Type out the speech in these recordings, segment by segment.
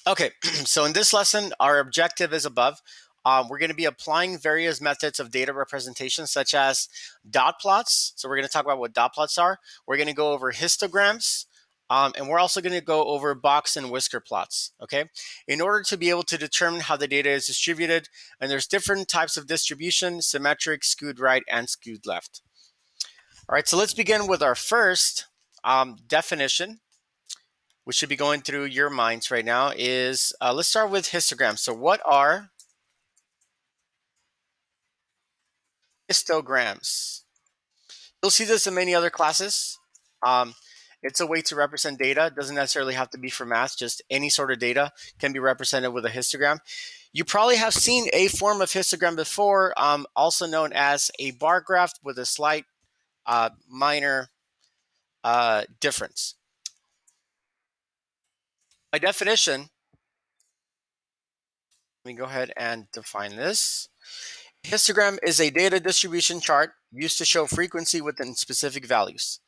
Okay, so in this lesson, our objective is above. We're going to be applying various methods of data representation, such as dot plots. So we're going to talk about what dot plots are. We're going to go over histograms, and we're also going to go over box and whisker plots. Okay, in order to be able to determine how the data is distributed, and there's different types of distribution: symmetric, skewed right, and skewed left. All right, so let's begin with our first definition, which should be going through your minds right now, is let's start with histograms. So what are histograms? You'll see this in many other classes. Um, it's a way to represent data. It doesn't necessarily have to be for math. Just any sort of data can be represented with a histogram. You probably have seen a form of histogram before, also known as a bar graph with a slight minor difference. By definition, let me go ahead and define this. Histogram is a data distribution chart used to show frequency within specific values.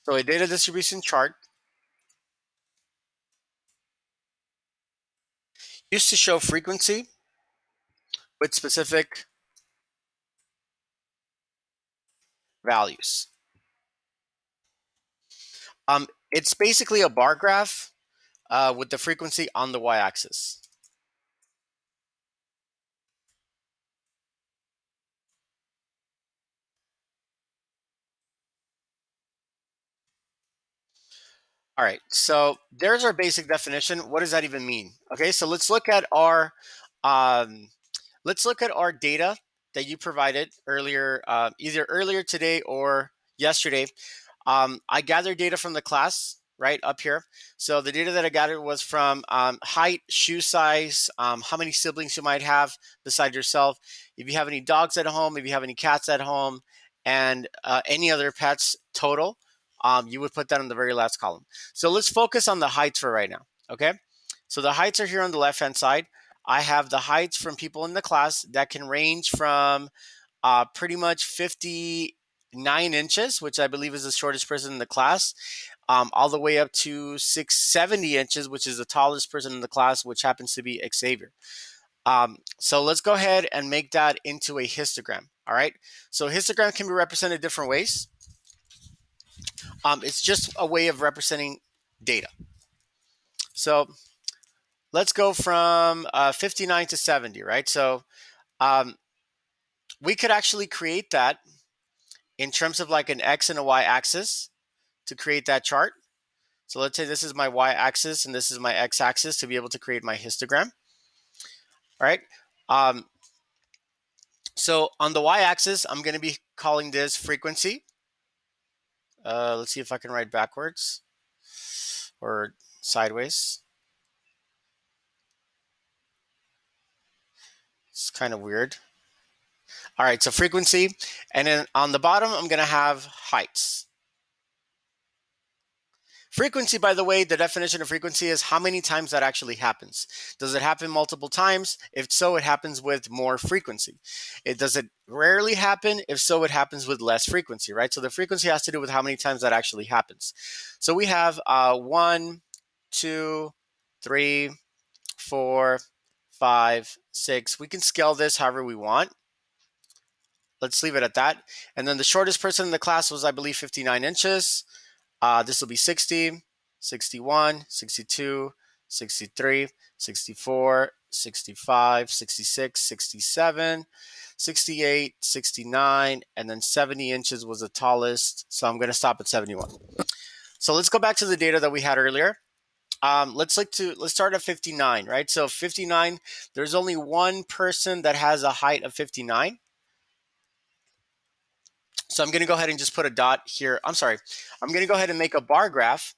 So a data distribution chart used to show frequency with specific values. It's basically a bar graph with the frequency on the y-axis. All right, so there's our basic definition. What does that even mean? Okay, so let's look at our data that you provided earlier, either earlier today or yesterday. I gathered data from the class right up here. So the data that I gathered was from height, shoe size, how many siblings you might have besides yourself, if you have any dogs at home, if you have any cats at home, and any other pets total. You would put that in the very last column. So let's focus on the heights for right now. Okay. So the heights are here on the left-hand side. I have the heights from people in the class that can range from pretty much 59 inches, which I believe is the shortest person in the class, all the way up to 670 inches, which is the tallest person in the class, which happens to be Xavier. So let's go ahead and make that into a histogram. All right. So histogram can be represented different ways. It's just a way of representing data. So let's go from 59 to 70, right? So we could actually create that in terms of like an X and a Y axis to create that chart. So let's say this is my Y axis and this is my X axis to be able to create my histogram. All right. So on the Y axis, I'm going to be calling this frequency. Let's see if I can write backwards or sideways. It's kind of weird. All right, so frequency. And then on the bottom, I'm going to have heights. Frequency, by the way, the definition of frequency is how many times that actually happens. Does it happen multiple times? If so, it happens with more frequency. Does it rarely happen? If so, it happens with less frequency, right? So the frequency has to do with how many times that actually happens. So we have 1, 2, 3, 4, 5, 6. We can scale this however we want. Let's leave it at that. And then the shortest person in the class was, I believe, 59 inches. This will be 60, 61, 62, 63, 64, 65, 66, 67, 68, 69, and then 70 inches was the tallest. So I'm going to stop at 71. So let's go back to the data that we had earlier. Let's start at 59, right? So 59, there's only one person that has a height of 59. So I'm going to go ahead and just put a dot here. I'm sorry. I'm going to go ahead and make a bar graph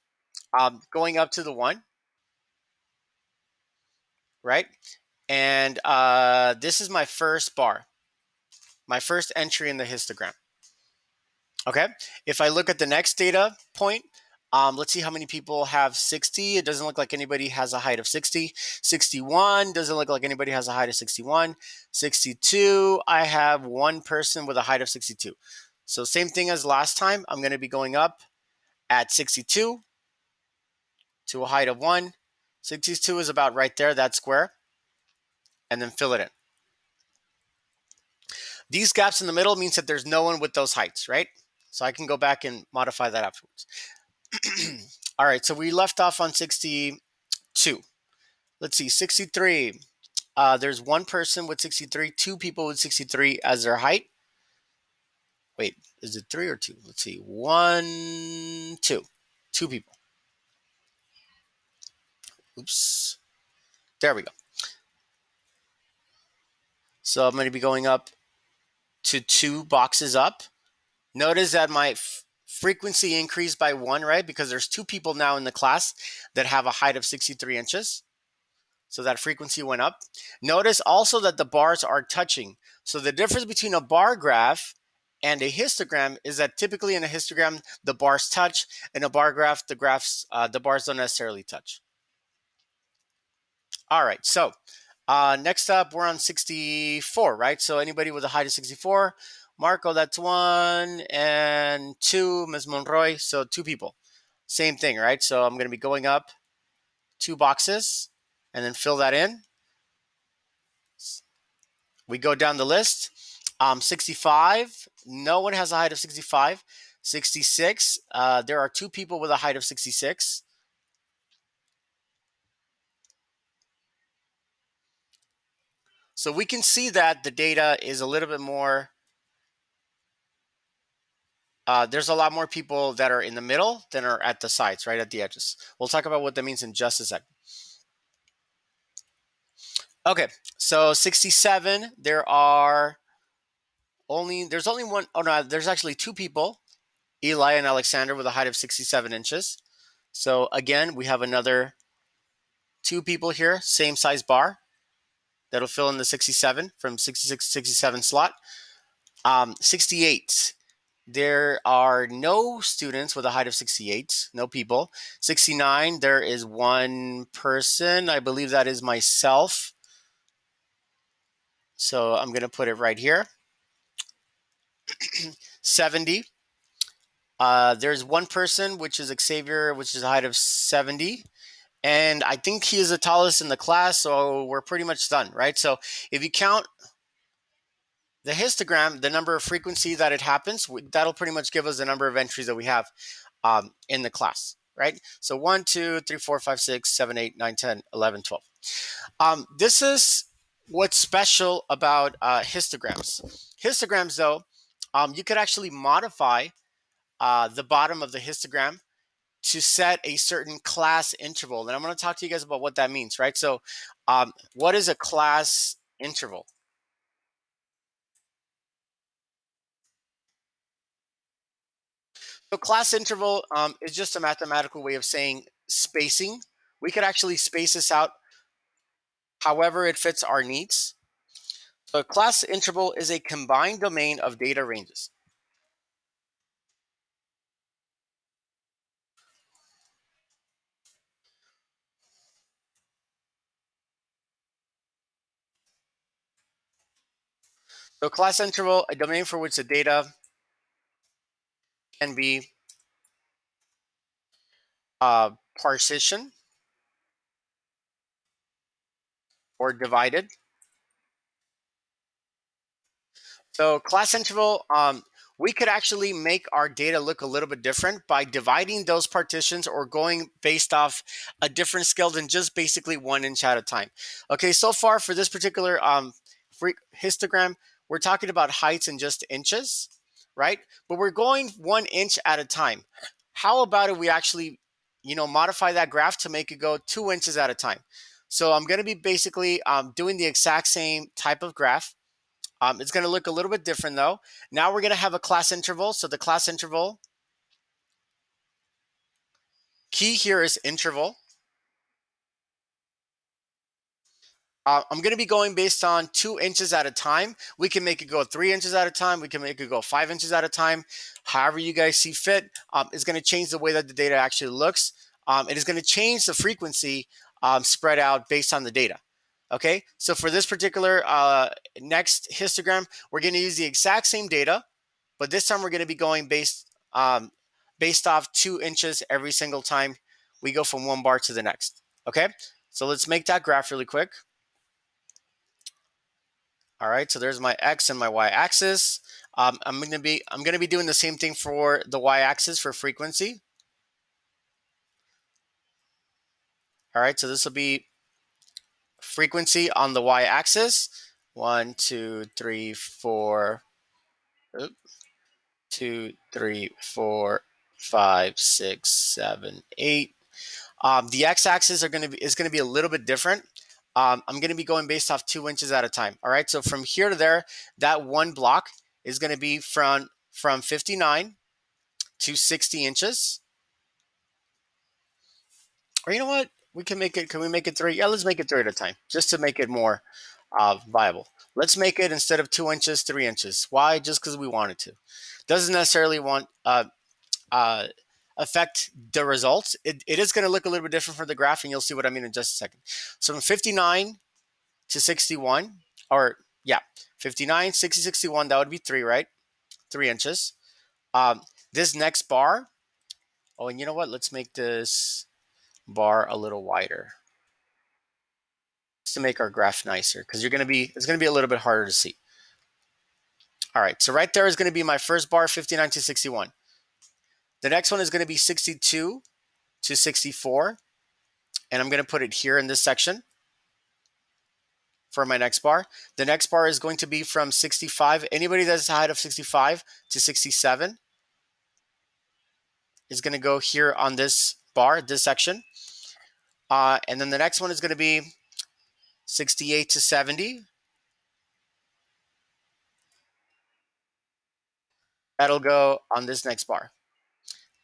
going up to the 1, right? And this is my first bar, my first entry in the histogram. Okay. If I look at the next data point, let's see how many people have 60. It doesn't look like anybody has a height of 60. 61 doesn't look like anybody has a height of 61. 62, I have one person with a height of 62. So same thing as last time. I'm going to be going up at 62 to a height of 1. 62 is about right there, that square, and then fill it in. These gaps in the middle means that there's no one with those heights, right? So I can go back and modify that afterwards. All right, so we left off on 62. Let's see, 63. There's one person with 63, two people with 63 as their height. Wait, is it 3 or 2? Let's see, 1, 2. 2 people. Oops. There we go. So I'm going to be going up to 2 boxes up. Notice that my frequency increased by 1, right? Because there's 2 people now in the class that have a height of 63 inches. So that frequency went up. Notice also that the bars are touching. So the difference between a bar graph and a histogram is that typically in a histogram, the bars touch. In a bar graph, the bars don't necessarily touch. All right, so next up, we're on 64, right? So anybody with a height of 64, Marco, that's 1, and 2, Ms. Monroy, so 2 people. Same thing, right? So I'm going to be going up 2 boxes and then fill that in. We go down the list. 65, no one has a height of 65. 66, there are 2 people with a height of 66. So we can see that the data is a little bit more, there's a lot more people that are in the middle than are at the sides, right at the edges. We'll talk about what that means in just a second. Okay, so 67, there's only one, oh no, there's actually 2 people, Eli and Alexander, with a height of 67 inches. So again, we have another 2 people here, same size bar, that'll fill in the 67 from 66 to 67 slot. 68, there are no students with a height of 68, no people. 69, there is 1 person, I believe that is myself. So I'm going to put it right here. 70, there's 1 person, which is Xavier, which is a height of 70. And I think he is the tallest in the class, so we're pretty much done, right? So if you count the histogram, the number of frequency that it happens, that'll pretty much give us the number of entries that we have in the class, right? So 1, 2, 3, 4, 5, 6, 7, 8, 9, 10, 11, 12. This is what's special about histograms. Histograms, though, you could actually modify the bottom of the histogram to set a certain class interval. And I'm going to talk to you guys about what that means, right? So what is a class interval? So class interval is just a mathematical way of saying spacing. We could actually space this out however it fits our needs. So a class interval is a combined domain of data ranges. So class interval, a domain for which the data can be partitioned or divided. So class interval, we could actually make our data look a little bit different by dividing those partitions or going based off a different scale than just basically 1 inch at a time. Okay, so far for this particular histogram, we're talking about heights in just inches, right? But we're going 1 inch at a time. How about if we actually, modify that graph to make it go 2 inches at a time? So I'm going to be basically doing the exact same type of graph. It's going to look a little bit different though. Now we're going to have a class interval. So the class interval key here is interval. I'm going to be going based on 2 inches at a time. We can make it go 3 inches at a time. We can make it go 5 inches at a time. However you guys see fit. It's going to change the way that the data actually looks. It is going to change the frequency spread out based on the data. Okay, so for this particular next histogram, we're going to use the exact same data, but this time we're going to be going based based off 2 inches every single time we go from one bar to the next. Okay, so let's make that graph really quick. All right, so there's my x and my y-axis. I'm gonna be doing the same thing for the y-axis for frequency. All right, so this will be frequency on the y-axis. 1, 2, 3, 4. 2, 3, 4, 5, 6, 7, 8. The x-axis is going to be a little bit different. I'm going to be going based off 2 inches at a time. All right, so from here to there, that one block is going to be from 59 to 60 inches. Or you know what? We can make it. Can we make it 3? Yeah, let's make it 3 at a time, just to make it more viable. Let's make it, instead of 2 inches, 3 inches. Why? Just because we wanted to. Doesn't necessarily affect the results. It is going to look a little bit different for the graph, and you'll see what I mean in just a second. So from 59 to 61, or yeah, 59, 60, 61, that would be 3, right? 3 inches. This next bar, oh, and you know what? Let's make this bar a little wider, just to make our graph nicer, because it's going to be a little bit harder to see. All right, so right there is going to be my first bar, 59 to 61. The next one is going to be 62 to 64, and I'm going to put it here in this section for my next bar. The next bar is going to be from 65. Anybody that's a height of 65 to 67 is going to go here on this bar, this section. And then the next one is going to be 68 to 70. That'll go on this next bar.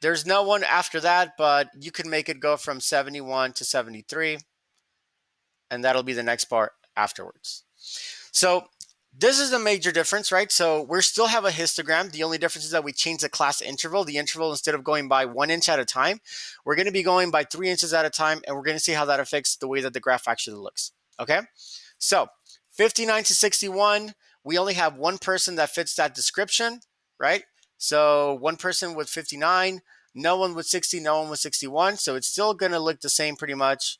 There's no one after that, but you can make it go from 71 to 73, and that'll be the next bar afterwards. So this is a major difference, right? So we still have a histogram. The only difference is that we change the class interval. The interval, instead of going by 1 inch at a time, we're going to be going by 3 inches at a time, and we're going to see how that affects the way that the graph actually looks. Okay, so 59 to 61, we only have one person that fits that description, right? So one person with 59, no one with 60, no one with 61. So it's still going to look the same pretty much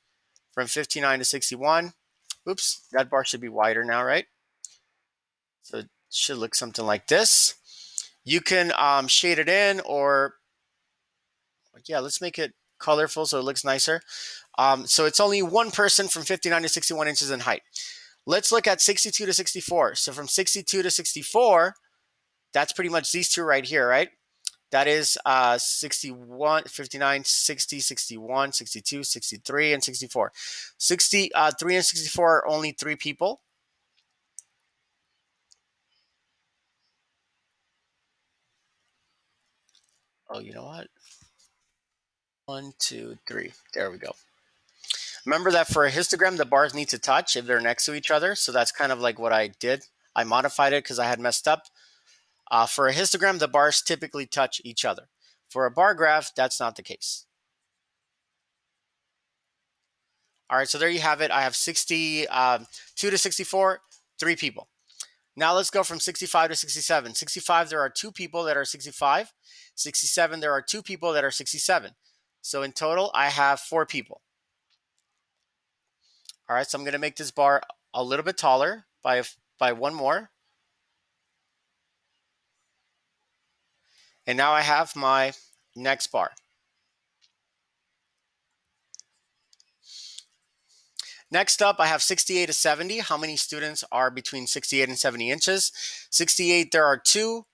from 59 to 61. Oops, that bar should be wider now, right? So it should look something like this. You can shade it in, or yeah, let's make it colorful so it looks nicer. So it's only one person from 59 to 61 inches in height. Let's look at 62 to 64. So from 62 to 64, that's pretty much these two right here, right? That is 61, 59, 60, 61, 62, 63, and 64. 63 and 64 are only 3 people. Oh, you know what? 1, 2, 3. There we go. Remember that for a histogram, the bars need to touch if they're next to each other. So that's kind of like what I did. I modified it because I had messed up. For a histogram, the bars typically touch each other. For a bar graph, that's not the case. All right, so there you have it. I have 62 to 64, 3 people. Now let's go from 65 to 67. 65, there are 2 people that are 65. 67, there are 2 people that are 67. So in total, I have 4 people. All right, so I'm going to make this bar a little bit taller by one more. And now I have my next bar. Next up, I have 68 to 70. How many students are between 68 and 70 inches? 68, there are 2.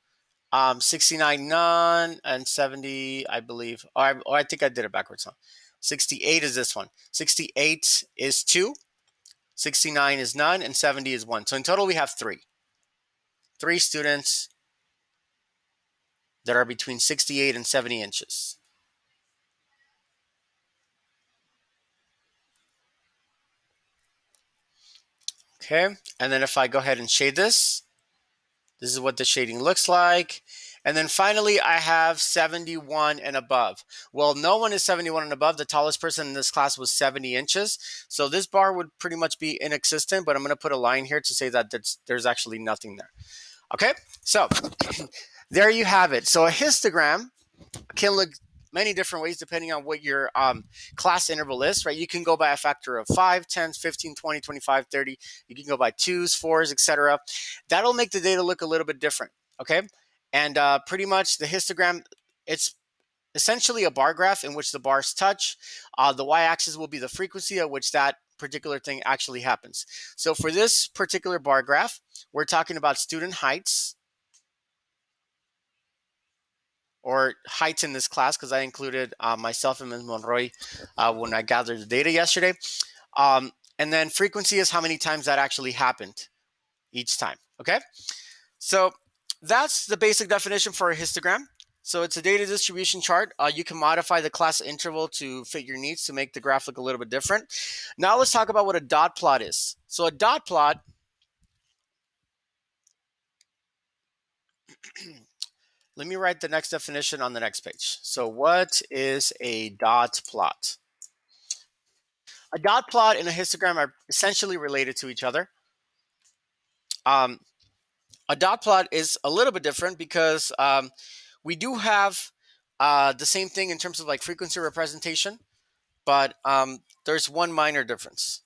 69, none. And 70, I believe. I think I did it backwards. 68 is this one. 68 is 2. 69 is none. And 70 is 1. So in total, we have 3. 3 students that are between 68 and 70 inches. Okay, and then if I go ahead and shade this, this is what the shading looks like. And then finally, I have 71 and above. Well, no one is 71 and above. The tallest person in this class was 70 inches. So this bar would pretty much be inexistent, but I'm going to put a line here to say that there's actually nothing there. Okay, so there you have it. So a histogram can look many different ways depending on what your class interval is, right? You can go by a factor of 5, 10, 15, 20, 25, 30. You can go by 2s, 4s, etc. That'll make the data look a little bit different, okay? And pretty much the histogram, it's essentially a bar graph in which the bars touch. The y-axis will be the frequency at which that particular thing actually happens. So for this particular bar graph, we're talking about student heights, or heights in this class, because I included myself and Ms. Monroy when I gathered the data yesterday. And then frequency is how many times that actually happened each time, okay? So that's the basic definition for a histogram. So it's a data distribution chart. You can modify the class interval to fit your needs to make the graph look a little bit different. Now let's talk about what a dot plot is. So a dot plot, let me write the next definition on the next page. So what is a dot plot? A dot plot and a histogram are essentially related to each other. Um, a dot plot is a little bit different because we do have the same thing in terms of like frequency representation, but there's one minor difference.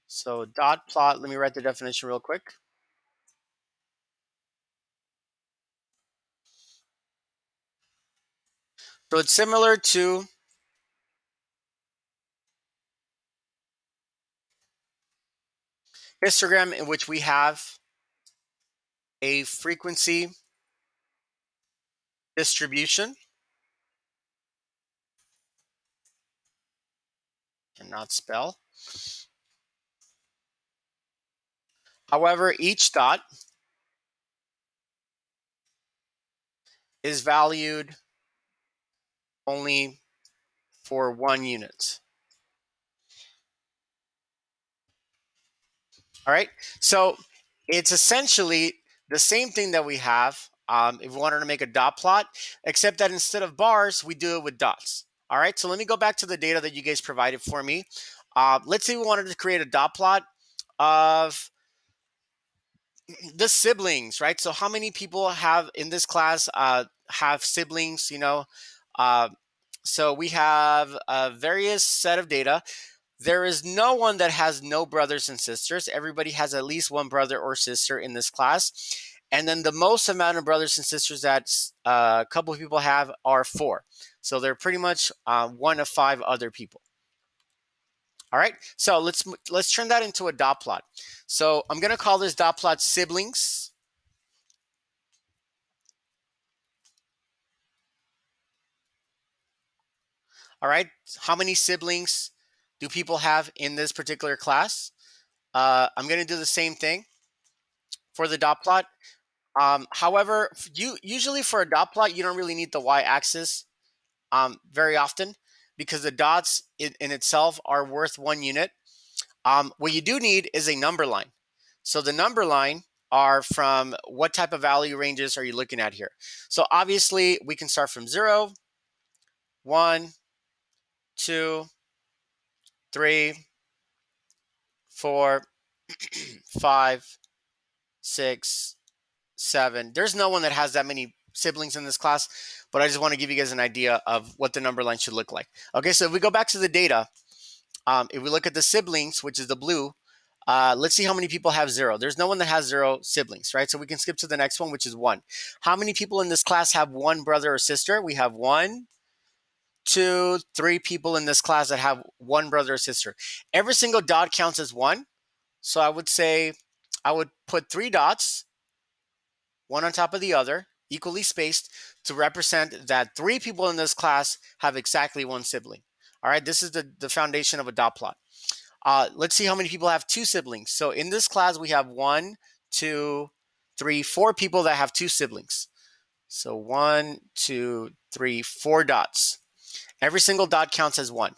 So dot plot, let me write the definition real quick. So it's similar to histogram, in which we have a frequency distribution, cannot spell. However, each dot is valued only for 1 unit. All right. So it's essentially the same thing that we have if we wanted to make a dot plot, except that instead of bars, we do it with dots. All right. So let me go back to the data that you guys provided for me. Let's say we wanted to create a dot plot of the siblings, right? So how many people have in this class have siblings, you know? Uh, so we have a various set of data. There is no one that has no brothers and sisters. Everybody has at least one brother or sister in this class. And then the most amount of brothers and sisters that a couple of people have are 4. So they're pretty much one of 5 other people. All right. So let's turn that into a dot plot. So I'm going to call this dot plot siblings. All right. How many siblings do people have in this particular class? I'm going to do the same thing for the dot plot. However, usually for a dot plot, you don't really need the y-axis very often, because the dots in itself are worth 1 unit. What you do need is a number line. So the number line are from what type of value ranges are you looking at here? So obviously we can start from 0, 1, 2, 3, 4, 5, 6, 7. There's no one that has that many siblings in this class, but I just want to give you guys an idea of what the number line should look like. Okay, so if we go back to the data, if we look at the siblings, which is the blue, let's see how many people have 0. There's no one that has 0 siblings, right? So we can skip to the next one, which is 1. How many people in this class have 1 brother or sister? We have 1, 2, 3 people in this class that have 1 brother or sister. Every single dot counts as 1. So I would say I would put 3 dots, one on top of the other, equally spaced, to represent that 3 people in this class have exactly 1 sibling. All right, this is the foundation of a dot plot. Let's see how many people have 2 siblings. So in this class, we have 1, 2, 3, 4 people that have 2 siblings. So 1, 2, 3, 4 dots. Every single dot counts as 1.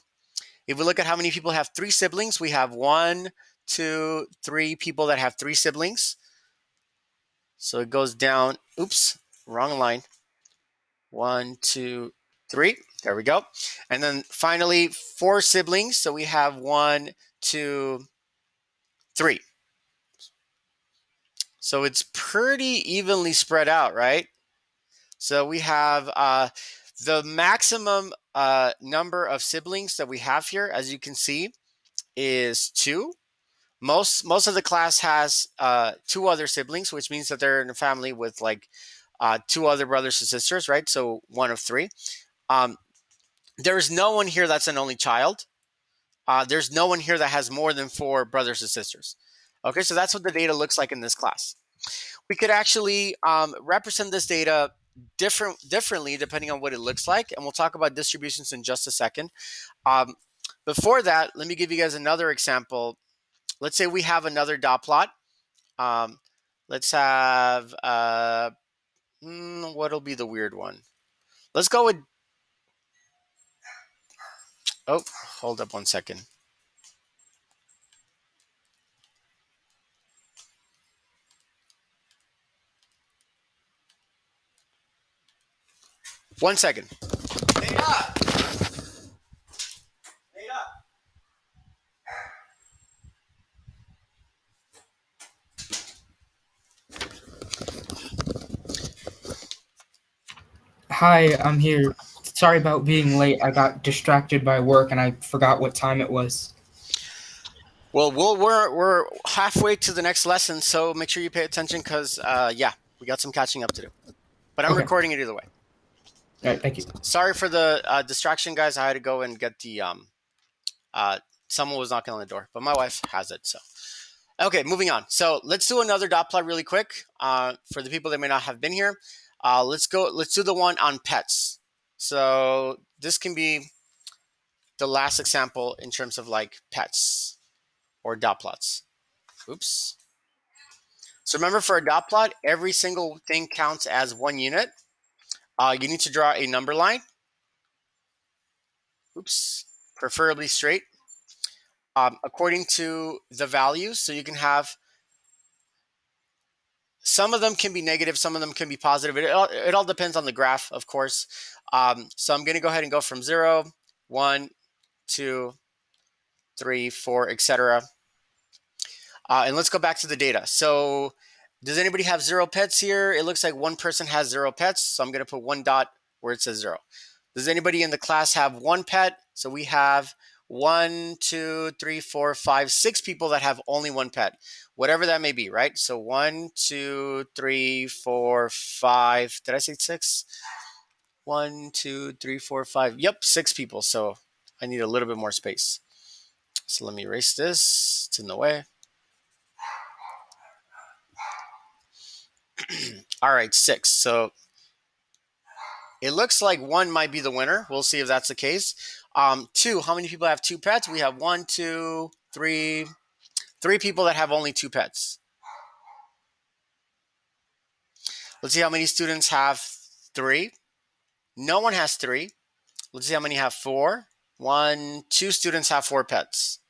If we look at how many people have 3 siblings, we have 1, 2, 3 people that have 3 siblings. So it goes down, oops, wrong line. 1, 2, 3. There we go. And then finally, 4 siblings. So we have 1, 2, 3. So it's pretty evenly spread out, right? So we have The maximum number of siblings that we have here, as you can see, is 2. Most of the class has 2 other siblings, which means that they're in a family with like 2 other brothers and sisters, right? So 1 of 3. There's no one here that's an only child. There's no one here that has more than 4 brothers and sisters. Okay, so that's what the data looks like in this class. We could actually represent this data differently depending on what it looks like, and we'll talk about distributions in just a second. Before that, let me give you guys another example. Let's say we have another dot plot. Let's have, what'll be the weird one? Let's go with, oh, hold up 1 second. One second. Data! Data! Hi, I'm here. Sorry about being late. I got distracted by work and I forgot what time it was. Well, we're halfway to the next lesson, so make sure you pay attention because, yeah, we got some catching up to do. But I'm Okay. recording it either way. All right, thank you. Sorry for the distraction, guys. I had to go and get the someone was knocking on the door, but my wife has it. So, okay, moving on. So let's do another dot plot really quick for the people that may not have been here. Let's do the one on pets. So this can be the last example in terms of like pets or dot plots. Oops. So remember, for a dot plot, every single thing counts as 1 unit. You need to draw a number line. Oops. Preferably straight. According to the values. So you can have, some of them can be negative, some of them can be positive. It all depends on the graph, of course. So I'm going to go ahead and go from 0, 1, 2, 3, 4, etc. And let's go back to the data. So does anybody have 0 pets here? It looks like one person has 0 pets. So I'm going to put 1 dot where it says 0. Does anybody in the class have 1 pet? So we have 1, 2, 3, 4, 5, 6 people that have only 1 pet, whatever that may be, right? So 1, 2, 3, 4, 5. Did I say 6? 1, 2, 3, 4, 5. Yep, 6 people. So I need a little bit more space. So let me erase this. It's in the way. All right, 6. So it looks like 1 might be the winner. We'll see if that's the case. 2, how many people have 2 pets? We have 1, 2, 3, 3 people that have only 2 pets. Let's see how many students have 3. No one has 3. Let's see how many have 4. 1, 2 students have 4 pets.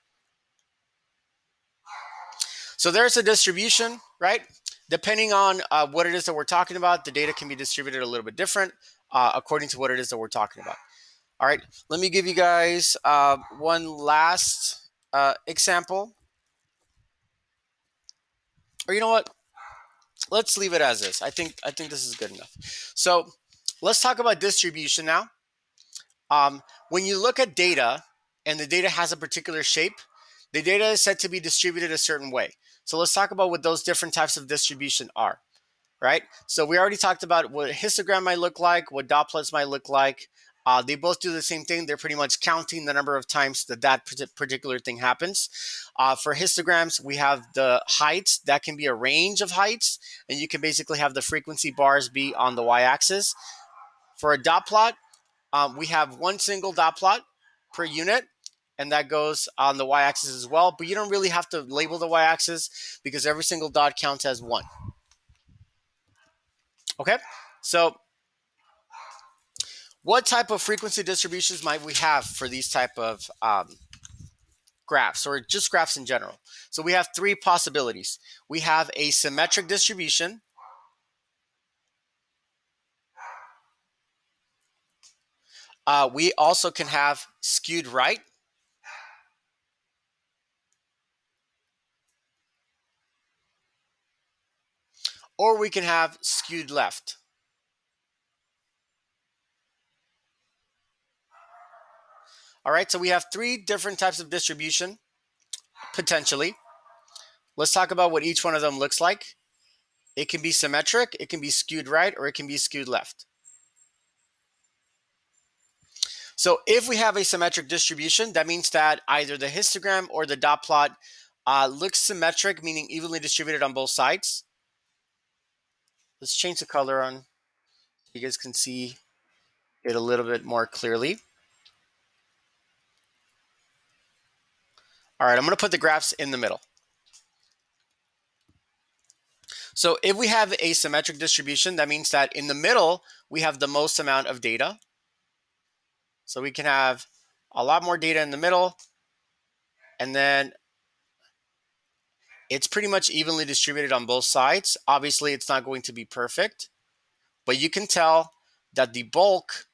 So there's a distribution, right? Depending on what it is that we're talking about, the data can be distributed a little bit different according to what it is that we're talking about. All right, let me give you guys one last example. Or you know what? Let's leave it as is. I think this is good enough. So let's talk about distribution now. When you look at data and the data has a particular shape, the data is said to be distributed a certain way. So let's talk about what those different types of distribution are, right? So we already talked about what a histogram might look like, what dot plots might look like. They both do the same thing. They're pretty much counting the number of times that particular thing happens. For histograms, we have the heights. That can be a range of heights, and you can basically have the frequency bars be on the y-axis. For a dot plot, we have one single dot plot per unit, and that goes on the y-axis as well. But you don't really have to label the y-axis because every single dot counts as 1. Okay, so what type of frequency distributions might we have for these type of graphs, or just graphs in general? So we have 3 possibilities. We have a symmetric distribution. We also can have skewed right. Or we can have skewed left. All right, so we have three different types of distribution, potentially. Let's talk about what each one of them looks like. It can be symmetric, it can be skewed right, or it can be skewed left. So if we have a symmetric distribution, that means that either the histogram or the dot plot looks symmetric, meaning evenly distributed on both sides. Let's change the color on, you guys can see it a little bit more clearly. All right, I'm going to put the graphs in the middle. So if we have a symmetric distribution, that means that in the middle, we have the most amount of data. So we can have a lot more data in the middle, and then it's pretty much evenly distributed on both sides. Obviously, it's not going to be perfect, but you can tell that the bulk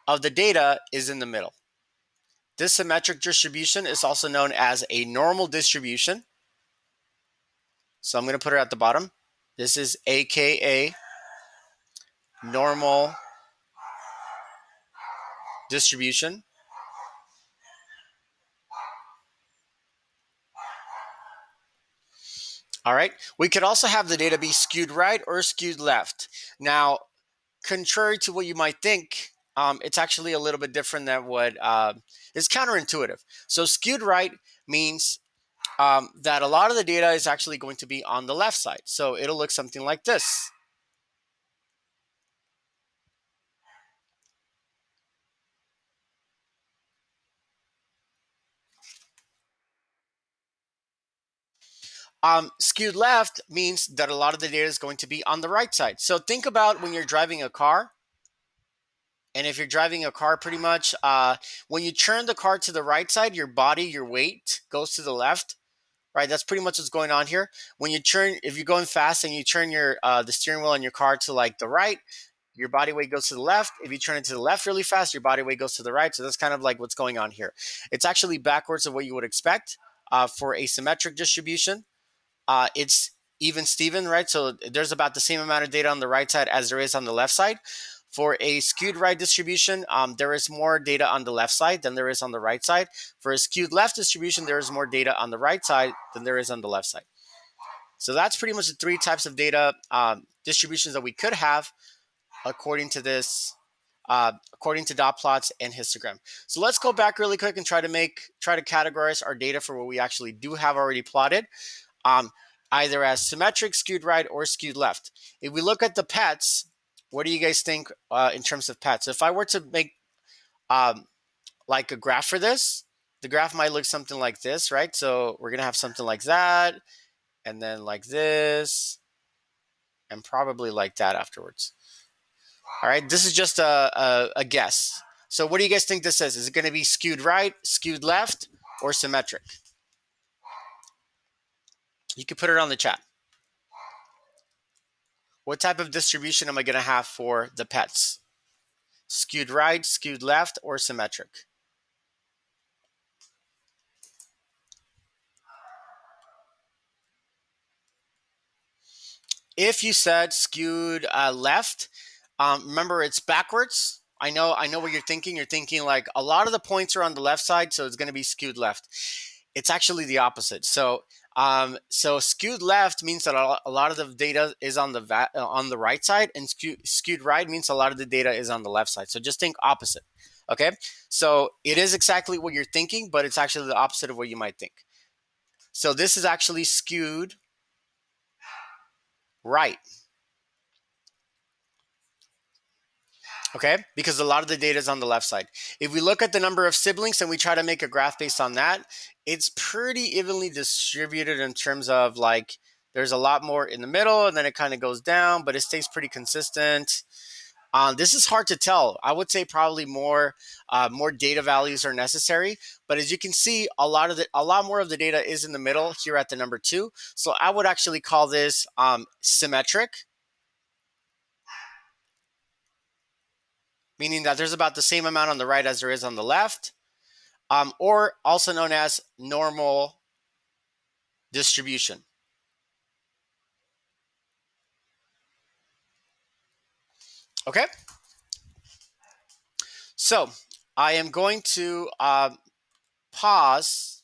of the data is in the middle. This symmetric distribution is also known as a normal distribution. So I'm going to put it at the bottom. This is AKA normal distribution. All right. We could also have the data be skewed right or skewed left. Now, contrary to what you might think, it's actually a little bit different than what is counterintuitive. So skewed right means that a lot of the data is actually going to be on the left side. So it'll look something like this. Skewed left means that a lot of the data is going to be on the right side. So think about when you're driving a car. And if you're driving a car, pretty much, when you turn the car to the right side, your body, your weight goes to the left, right? That's pretty much what's going on here. When you turn, if you're going fast and you turn your the steering wheel on your car to like the right, your body weight goes to the left. If you turn it to the left really fast, your body weight goes to the right. So that's kind of like what's going on here. It's actually backwards of what you would expect for a symmetric distribution. It's even Steven, right? So there's about the same amount of data on the right side as there is on the left side. For a skewed right distribution, there is more data on the left side than there is on the right side. For a skewed left distribution, there is more data on the right side than there is on the left side. So that's pretty much the three types of data distributions that we could have according to this, according to dot plots and histogram. So let's go back really quick and try to categorize our data for what we actually do have already plotted. Either as symmetric, skewed right, or skewed left. If we look at the pets, what do you guys think in terms of pets? If I were to make like a graph for this, the graph might look something like this, right? So we're going to have something like that, and then like this, and probably like that afterwards. All right, this is just a guess. So what do you guys think this is? Is it going to be skewed right, skewed left, or symmetric? You can put it on the chat. What type of distribution am I going to have for the pets? Skewed right, skewed left, or symmetric? If you said skewed left, remember it's backwards. I know what you're thinking. You're thinking like a lot of the points are on the left side, so it's going to be skewed left. It's actually the opposite. So skewed left means that a lot of the data is on the right side, and skewed right means a lot of the data is on the left side. So just think opposite. Okay, so it is exactly what you're thinking, but it's actually the opposite of what you might think. So this is actually skewed right. Okay, because a lot of the data is on the left side. If we look at the number of siblings and we try to make a graph based on that, it's pretty evenly distributed in terms of like there's a lot more in the middle and then it kind of goes down, but it stays pretty consistent. This is hard to tell. I would say probably more data values are necessary, but as you can see, a lot more of the data is in the middle here at the number 2. So I would actually call this symmetric, meaning that there's about the same amount on the right as there is on the left, or also known as normal distribution. Okay? So I am going to pause